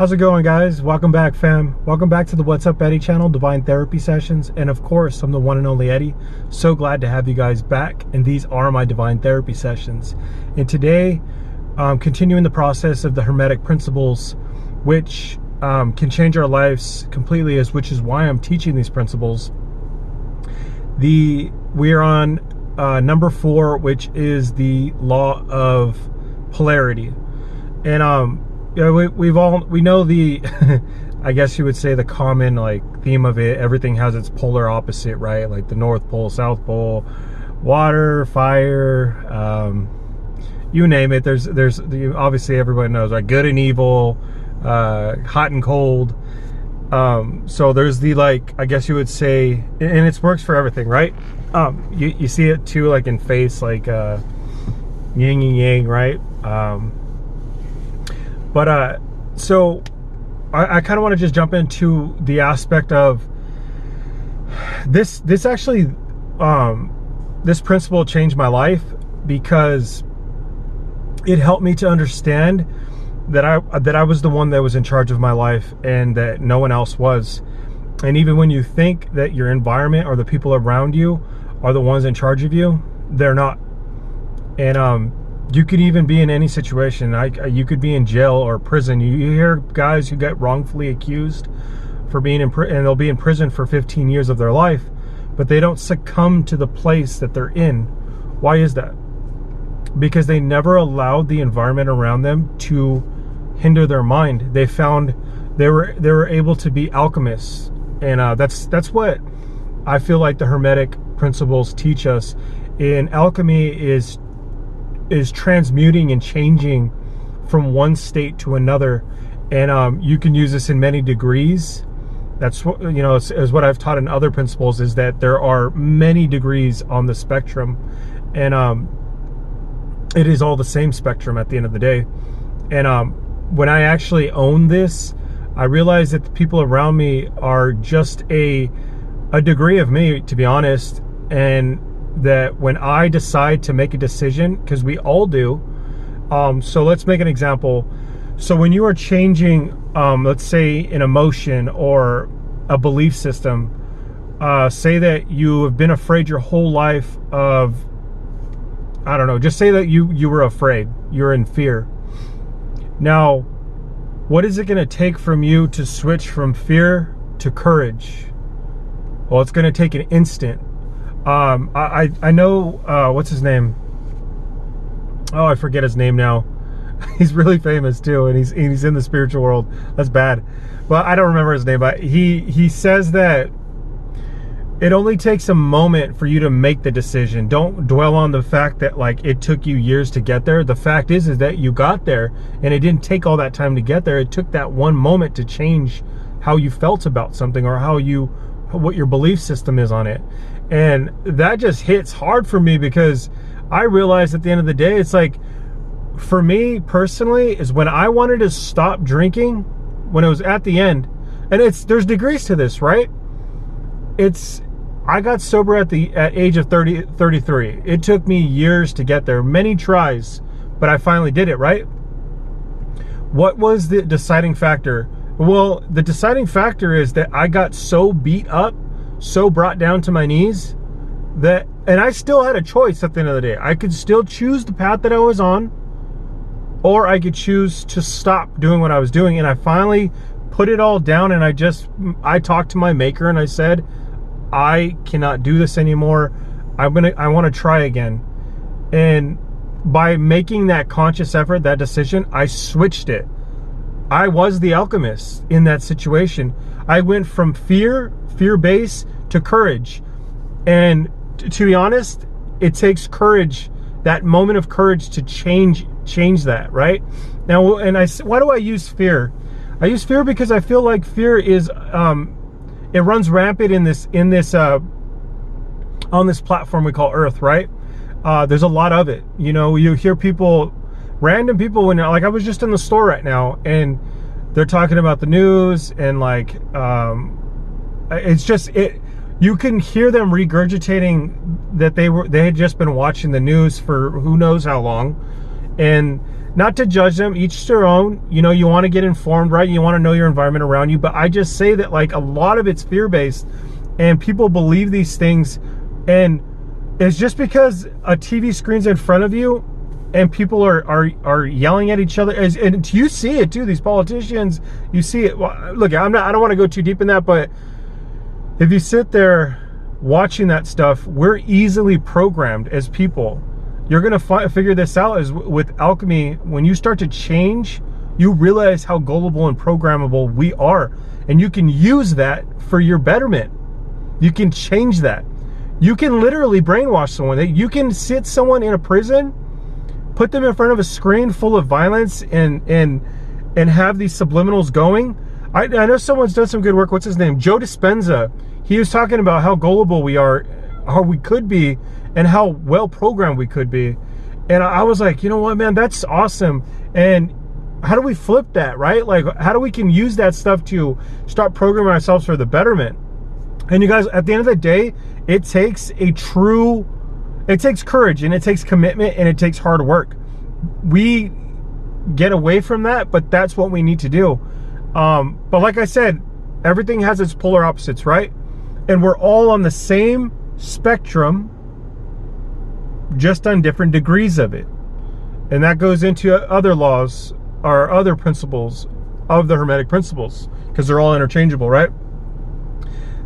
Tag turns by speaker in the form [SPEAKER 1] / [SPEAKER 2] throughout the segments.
[SPEAKER 1] How's it going, guys? Welcome back, fam. Welcome back to the What's Up Eddie channel, Divine Therapy Sessions. And of course, I'm the one and only Eddie. So glad to have you guys back. And these are my Divine Therapy Sessions. And today, continuing the process of the Hermetic principles, which can change our lives completely, which is why I'm teaching these principles. We are on number 4, which is the law of polarity. And we know the I guess you would say the common theme of it. Everything has its polar opposite, right? Like the North Pole, South Pole, water, fire, you name it. There's obviously everybody knows, right? Good and evil, hot and cold. So there's the I guess you would say, and it works for everything, right? You see it too, in face, yin and yang, right? So I kind of want to just jump into the aspect of this actually, this principle changed my life because it helped me to understand that I was the one that was in charge of my life and that no one else was. And even when you think that your environment or the people around you are the ones in charge of you, they're not. And you could even be in any situation. You could be in jail or prison. You hear guys who get wrongfully accused for being in prison, and they'll be in prison for 15 years of their life, but they don't succumb to the place that they're in. Why is that? Because they never allowed the environment around them to hinder their mind. They found they were able to be alchemists, and that's what I feel like the Hermetic principles teach us. In alchemy is transmuting and changing from one state to another, and you can use this in many degrees. That's what, is what I've taught in other principles, is that there are many degrees on the spectrum, and it is all the same spectrum at the end of the day. And when I actually own this, I realize that the people around me are just a degree of me, to be honest. And that when I decide to make a decision, because we all do, so let's make an example. So when you are changing, let's say an emotion or a belief system, say that you have been afraid your whole life of, I don't know, just say that you were afraid, you're in fear. Now, what is it going to take from you to switch from fear to courage? Well, it's going to take an instant. I know, what's his name? Oh, I forget his name now. He's really famous too, and he's in the spiritual world. That's bad. But I don't remember his name, but he says that it only takes a moment for you to make the decision. Don't dwell on the fact that it took you years to get there. The fact is that you got there, and it didn't take all that time to get there. It took that one moment to change how you felt about something, or what your belief system is on it. And that just hits hard for me, because I realized at the end of the day, it's for me personally, is when I wanted to stop drinking, when it was at the end, and there's degrees to this, right? I got sober at age of 33. It took me years to get there, many tries, but I finally did it, right? What was the deciding factor? Well, the deciding factor is that I got so beat up, so brought down to my knees, and I still had a choice at the end of the day. I could still choose the path that I was on, or I could choose to stop doing what I was doing. And I finally put it all down, and I talked to my maker, and I said, I cannot do this anymore. I want to try again. And by making that conscious effort, that decision, I switched it. I was the alchemist in that situation. I went from fear-based to courage. And to be honest, it takes courage, that moment of courage, to change that, right? Now, and why do I use fear? I use fear because I feel like fear is, it runs rampant on this platform we call Earth, right? There's a lot of it. You hear random people, when I was just in the store right now, and they're talking about the news, and it's just you can hear them regurgitating that they had just been watching the news for who knows how long, And not to judge them, each their own. You know, you want to get informed, right? You want to know your environment around you. But I just say that, like, a lot of it's fear-based, and people believe these things, and it's just because a TV screen's in front of you and people are yelling at each other. And you see it too, these politicians, you see it. Well, look, I don't want to go too deep in that, but if you sit there watching that stuff, we're easily programmed as people. You're going to figure this out as with alchemy. When you start to change, you realize how gullible and programmable we are. And you can use that for your betterment. You can change that. You can literally brainwash someone. You can sit someone in a prison, put them in front of a screen full of violence, and have these subliminals going. I know someone's done some good work. What's his name? Joe Dispenza. He was talking about how gullible we are, how we could be, and how well programmed we could be. And I was like, you know what, man, that's awesome. And how do we flip that, right? Like, how do we can use that stuff to start programming ourselves for the betterment? And you guys, at the end of the day, it takes courage, and it takes commitment, and it takes hard work. We get away from that, but that's what we need to do. But like I said, everything has its polar opposites, right? And we're all on the same spectrum, just on different degrees of it. And that goes into other laws or other principles of the Hermetic principles, because they're all interchangeable, right?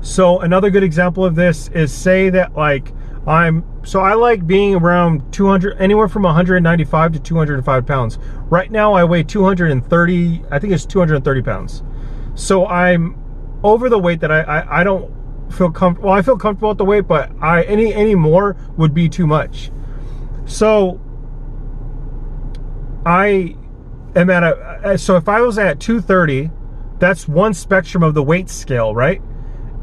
[SPEAKER 1] So another good example of this is, say that, like, I like being around 200, anywhere from 195 to 205 pounds. Right now I weigh 230, I think it's 230 pounds. So I'm over the weight that I don't feel comfortable. Well, I feel comfortable at the weight, but any more would be too much. So I am so if I was at 230, that's one spectrum of the weight scale, right?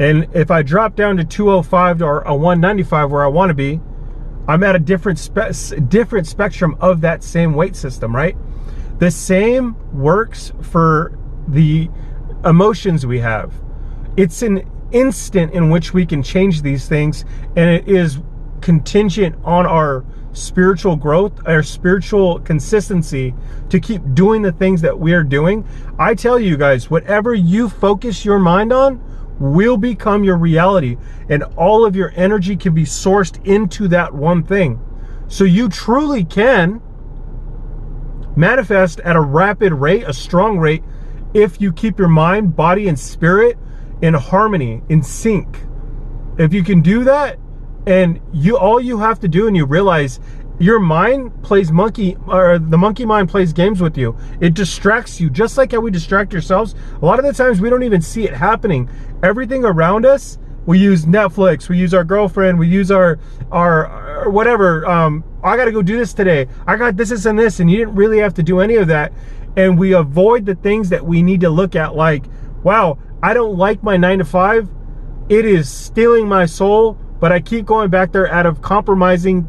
[SPEAKER 1] And if I drop down to 205 or a 195 where I want to be, I'm at a different spectrum of that same weight system, right? The same works for the emotions we have. It's an instant in which we can change these things, and it is contingent on our spiritual growth, our spiritual consistency to keep doing the things that we are doing. I tell you guys, whatever you focus your mind on will become your reality, and all of your energy can be sourced into that one thing. So you truly can manifest at a rapid rate, a strong rate, if you keep your mind, body, and spirit in harmony, in sync. If you can do that, and all you have to do, and you realize your mind plays monkey, or the monkey mind plays games with you. It distracts you, just like how we distract ourselves. A lot of the times we don't even see it happening. Everything around us, we use Netflix, we use our girlfriend, we use our whatever. I got to go do this today. I got this, and this, and you didn't really have to do any of that. And we avoid the things that we need to look at, like, wow, I don't like my 9-to-5. It is stealing my soul, but I keep going back there out of compromising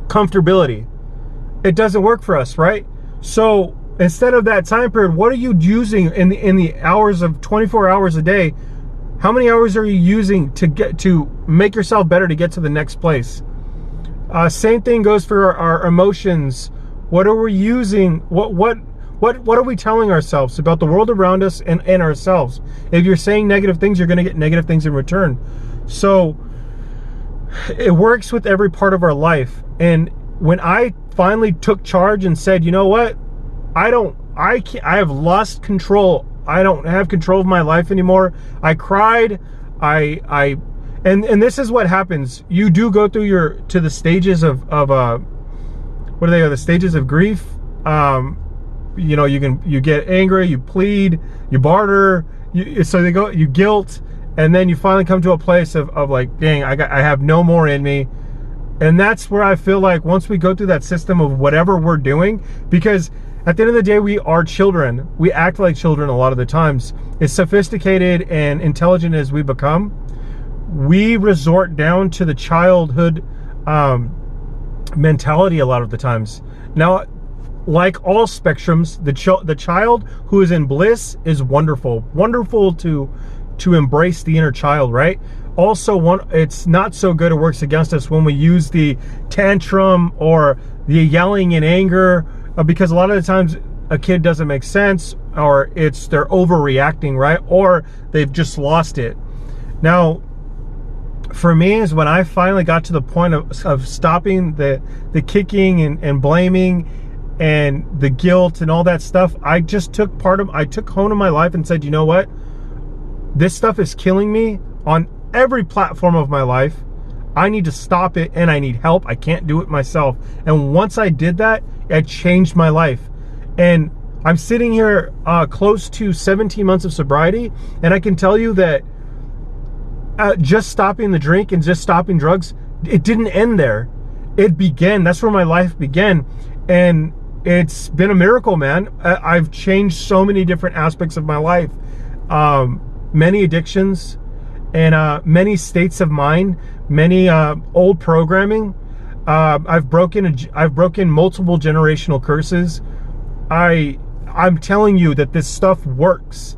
[SPEAKER 1] comfortability. It doesn't work for us, right? So instead of that time period, what are you using in the hours of 24 hours a day? How many hours are you using to make yourself better, to get to the next place? Same thing goes for our emotions. What are we using? What are we telling ourselves about the world around us and ourselves? If you're saying negative things, you're going to get negative things in return. So it works with every part of our life. And when I finally took charge and said, you know what, I have lost control. I don't have control of my life anymore. I cried. And this is what happens. You do go through to the stages of what are they? The stages of grief. You know, you get angry, you plead, you barter, you guilt, and then you finally come to a place of like, dang, I have no more in me. And that's where I feel like once we go through that system of whatever we're doing, because at the end of the day, we are children. We act like children a lot of the times. As sophisticated and intelligent as we become, we resort down to the childhood mentality a lot of the times. Now, like all spectrums, the child who is in bliss is wonderful to embrace the inner child, right? also it's not so good. It works against us when we use the tantrum or the yelling in anger, because a lot of the times a kid doesn't make sense, or they're overreacting, right? Or they've just lost it. Now, for me, is when I finally got to the point of stopping the kicking and blaming and the guilt and all that stuff. I just took hold of my life and said, you know what? This stuff is killing me on every platform of my life. I need to stop it, and I need help. I can't do it myself. And once I did that, it changed my life. And I'm sitting here close to 17 months of sobriety, and I can tell you that just stopping the drink and just stopping drugs, it didn't end there. It began. That's where my life began. And it's been a miracle, man. I've changed so many different aspects of my life. Many addictions and many states of mind, many old programming. I've broken multiple generational curses. I'm telling you that this stuff works.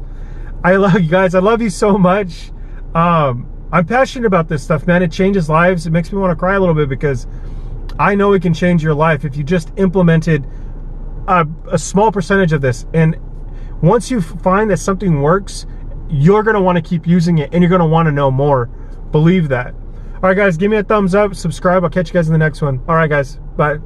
[SPEAKER 1] I love you guys. I love you so much. I'm passionate about this stuff, man. It changes lives. It makes me want to cry a little bit, because I know it can change your life if you just implemented a small percentage of this. And once you find that something works, you're going to want to keep using it, and you're going to want to know more. Believe that. All right, guys, give me a thumbs up, subscribe. I'll catch you guys in the next one. All right, guys, bye.